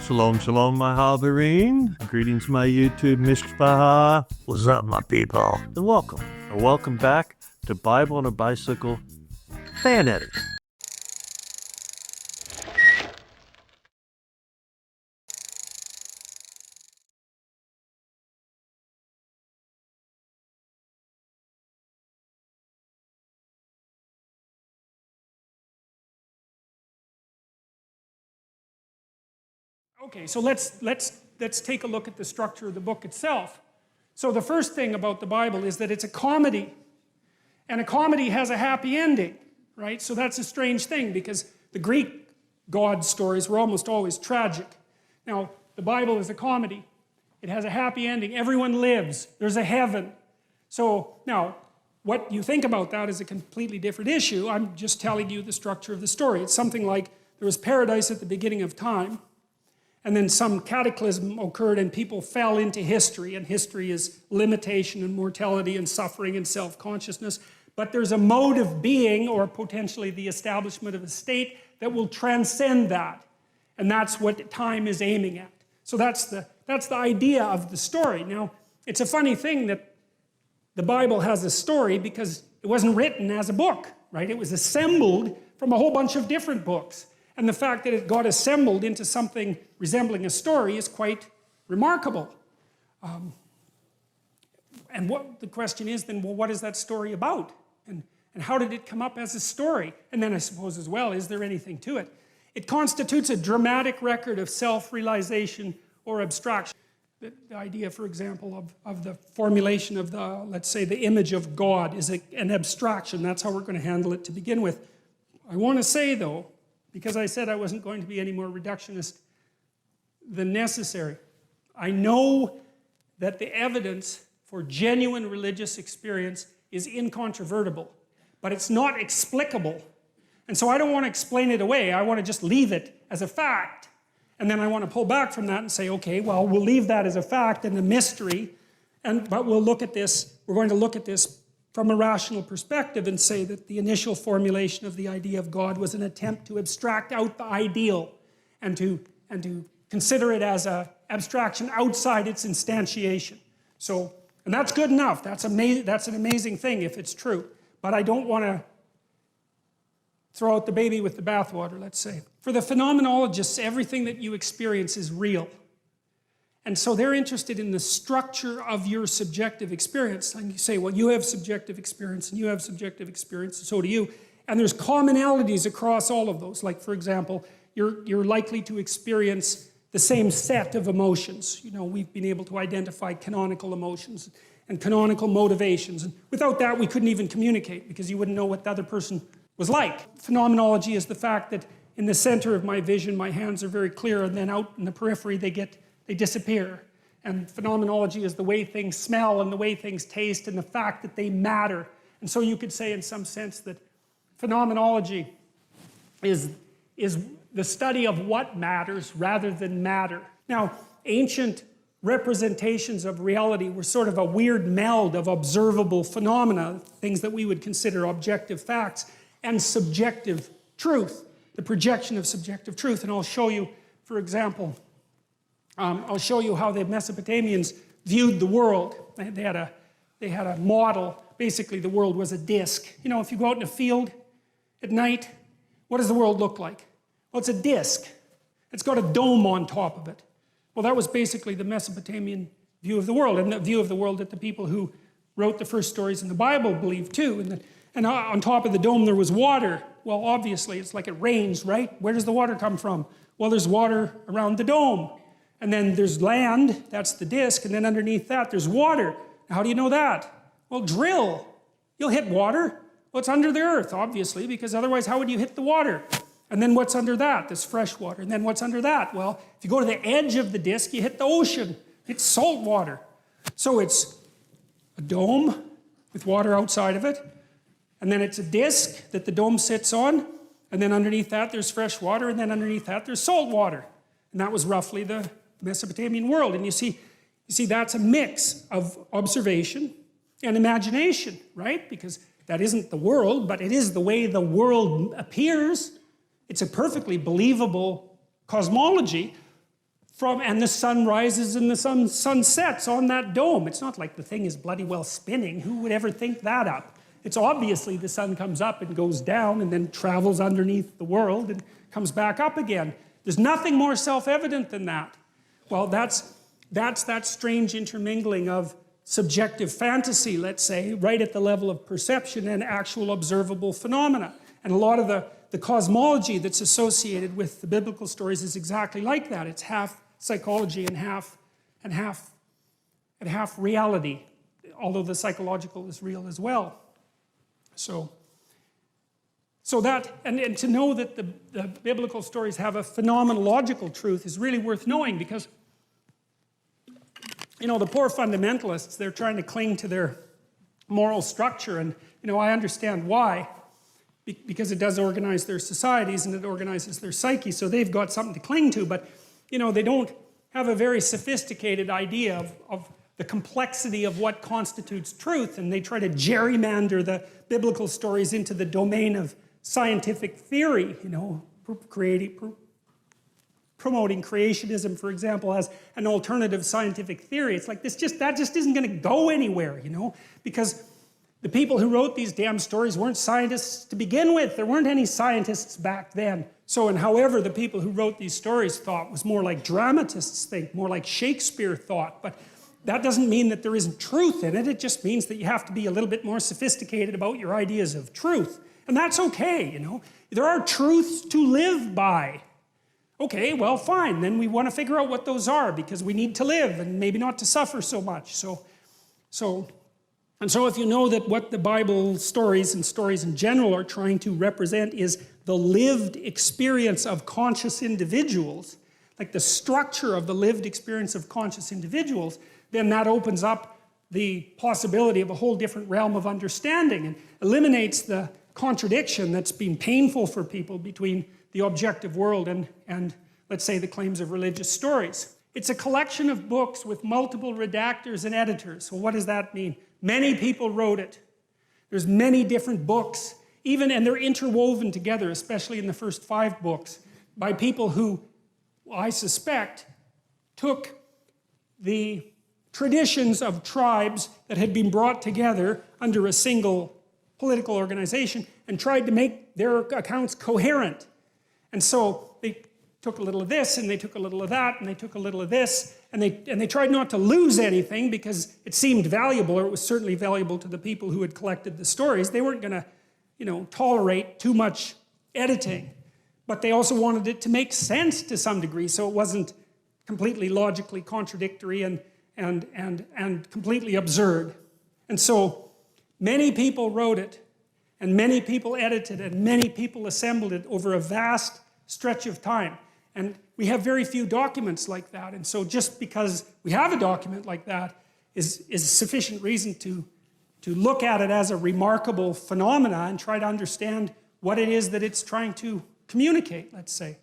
Shalom, shalom, my Haverin. Greetings, my YouTube mishpacha. What's up, my people? And welcome. Or welcome back to Bible on a Bicycle Fan Edit. Okay, so let's take a look at the structure of the book itself. So the first thing about the Bible is that it's a comedy. And a comedy has a happy ending, right? So that's a strange thing because the Greek God stories were almost always tragic. Now, the Bible is a comedy. It has a happy ending. Everyone lives. There's a heaven. So now, what you think about that is a completely different issue. I'm just telling you the structure of the story. It's something like there was paradise at the beginning of time. And then some cataclysm occurred and people fell into history. And history is limitation and mortality and suffering and self-consciousness. But there's a mode of being, or potentially the establishment of a state, that will transcend that. And that's what time is aiming at. So that's the idea of the story. Now, it's a funny thing that the Bible has a story because it wasn't written as a book, right? It was assembled from a whole bunch of different books. And the fact that it got assembled into something resembling a story is quite remarkable. And what the question is then, well, what is that story about? And how did it come up as a story? And then I suppose as well, is there anything to it? It constitutes a dramatic record of self-realization or abstraction. The idea, for example, of the formulation of the, let's say, the image of God is an abstraction. That's how we're going to handle it to begin with. I want to say, though, because I said I wasn't going to be any more reductionist than necessary. I know that the evidence for genuine religious experience is incontrovertible, but it's not explicable. And so I don't want to explain it away. I want to just leave it as a fact. And then I want to pull back from that and say, okay, well, we'll leave that as a fact and a mystery, but we'll look at this, we're going to look at this from a rational perspective and say that the initial formulation of the idea of God was an attempt to abstract out the ideal and to consider it as an abstraction outside its instantiation. So, and that's good enough. That's an amazing thing if it's true. But I don't want to throw out the baby with the bathwater, let's say. For the phenomenologists, everything that you experience is real. And so they're interested in the structure of your subjective experience. And you say, well, you have subjective experience, and you have subjective experience, and so do you. And there's commonalities across all of those. Like, for example, you're likely to experience the same set of emotions. You know, we've been able to identify canonical emotions and canonical motivations. And without that, we couldn't even communicate, because you wouldn't know what the other person was like. Phenomenology is the fact that in the center of my vision, my hands are very clear, and then out in the periphery, they disappear. And phenomenology is the way things smell and the way things taste and the fact that they matter. And so you could say in some sense that phenomenology is the study of what matters rather than matter. Now, ancient representations of reality were sort of a weird meld of observable phenomena, things that we would consider objective facts, and subjective truth, the projection of subjective truth. And I'll show you, for example, I'll show you how the Mesopotamians viewed the world. They had a model. Basically, the world was a disc. You know, if you go out in a field at night, what does the world look like? Well, it's a disc. It's got a dome on top of it. Well, that was basically the Mesopotamian view of the world, and the view of the world that the people who wrote the first stories in the Bible believed too. And on top of the dome there was water. Well, obviously, it's like it rains, right? Where does the water come from? Well, there's water around the dome. And then there's land, that's the disc, and then underneath that there's water. How do you know that? Well, drill. You'll hit water. Well, it's under the earth, obviously, because otherwise how would you hit the water? And then what's under that? There's fresh water. And then what's under that? Well, if you go to the edge of the disc, you hit the ocean. It's salt water. So it's a dome with water outside of it. And then it's a disc that the dome sits on. And then underneath that there's fresh water. And then underneath that there's salt water. And that was roughly the Mesopotamian world. And you see that's a mix of observation and imagination, right? Because that isn't the world, but it is the way the world appears. It's a perfectly believable cosmology. and the sun rises and the sun sets on that dome. It's not like the thing is bloody well spinning. Who would ever think that up? It's obviously the sun comes up and goes down and then travels underneath the world and comes back up again. There's nothing more self-evident than that. Well, that's that strange intermingling of subjective fantasy, let's say, right at the level of perception and actual observable phenomena. And a lot of the cosmology that's associated with the biblical stories is exactly like that. It's half psychology and half reality, although the psychological is real as well. So that, and to know that the biblical stories have a phenomenological truth is really worth knowing, because, you know, the poor fundamentalists, they're trying to cling to their moral structure, and, you know, I understand why. Because it does organize their societies and it organizes their psyche, so they've got something to cling to, but, you know, they don't have a very sophisticated idea of the complexity of what constitutes truth, and they try to gerrymander the biblical stories into the domain of scientific theory, you know, promoting creationism, for example, as an alternative scientific theory. It's like, that just isn't going to go anywhere, you know, because the people who wrote these damn stories weren't scientists to begin with. There weren't any scientists back then. So, and however the people who wrote these stories thought was more like dramatists think, more like Shakespeare thought. But that doesn't mean that there isn't truth in it. It just means that you have to be a little bit more sophisticated about your ideas of truth. And that's okay, you know. There are truths to live by. Okay, well, fine. Then we want to figure out what those are, because we need to live and maybe not to suffer so much. So if you know that what the Bible stories and stories in general are trying to represent is the lived experience of conscious individuals, like the structure of the lived experience of conscious individuals, then that opens up the possibility of a whole different realm of understanding and eliminates the contradiction that's been painful for people between the objective world and let's say, the claims of religious stories. It's a collection of books with multiple redactors and editors. So what does that mean? Many people wrote it. There's many different books, and they're interwoven together, especially in the first 5 books, by people who, I suspect, took the traditions of tribes that had been brought together under a single political organization and tried to make their accounts coherent. And so they took a little of this, and they took a little of that, and they took a little of this, and they tried not to lose anything because it seemed valuable, or it was certainly valuable to the people who had collected the stories. They weren't going to, you know, tolerate too much editing, but they also wanted it to make sense to some degree, so it wasn't completely logically contradictory and completely absurd. And so many people wrote it, and many people edited it, and many people assembled it over a vast stretch of time. And we have very few documents like that. And so just because we have a document like that is sufficient reason to look at it as a remarkable phenomena and try to understand what it is that it's trying to communicate, let's say.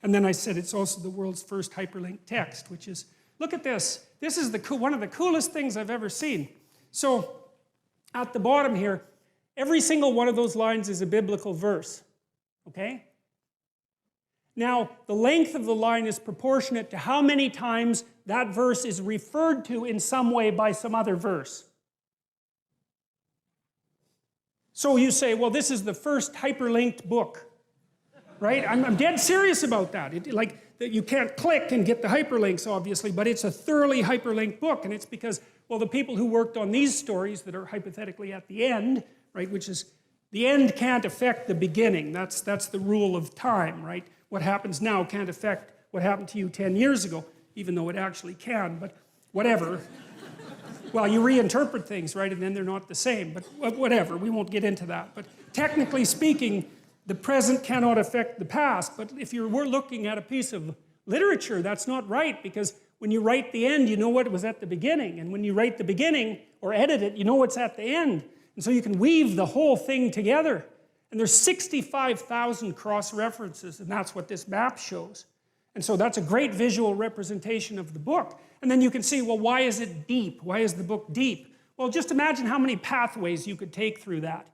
And then I said it's also the world's first hyperlinked text, which is, look at this. This is one of the coolest things I've ever seen. So at the bottom here, every single one of those lines is a biblical verse, okay? Now, the length of the line is proportionate to how many times that verse is referred to in some way by some other verse. So you say, well, this is the first hyperlinked book, right? I'm dead serious about that. You can't click and get the hyperlinks, obviously, but it's a thoroughly hyperlinked book, and it's because, well, the people who worked on these stories that are hypothetically at the end, right, which is, the end can't affect the beginning. That's the rule of time, right? What happens now can't affect what happened to you 10 years ago, even though it actually can, but whatever. Well, you reinterpret things, right, and then they're not the same, but whatever, we won't get into that. But technically speaking, the present cannot affect the past, but if we're looking at a piece of literature, that's not right, because when you write the end, you know what was at the beginning, and when you write the beginning, or edit it, you know what's at the end. And so you can weave the whole thing together. And there's 65,000 cross-references, and that's what this map shows. And so that's a great visual representation of the book. And then you can see, well, why is it deep? Why is the book deep? Well, just imagine how many pathways you could take through that,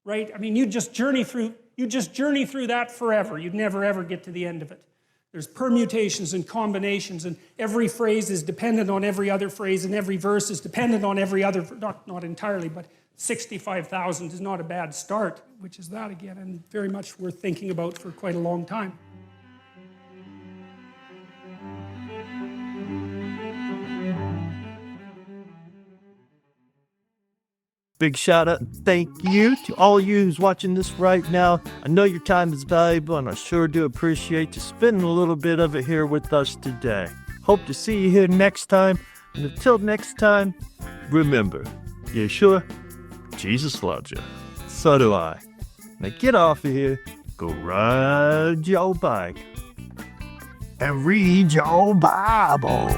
right? I mean, you'd just journey through that forever. You'd never, ever get to the end of it. There's permutations and combinations, and every phrase is dependent on every other phrase, and every verse is dependent on every other, not entirely, but 65,000 is not a bad start, which is that again, and very much worth thinking about for quite a long time. Big shout out and thank you to all you who's watching this right now. I know your time is valuable, and I sure do appreciate you spending a little bit of it here with us today. Hope to see you here next time. And until next time, remember, yeah, sure, Jesus loves you. So do I. Now get off of here, go ride your bike, and read your Bible.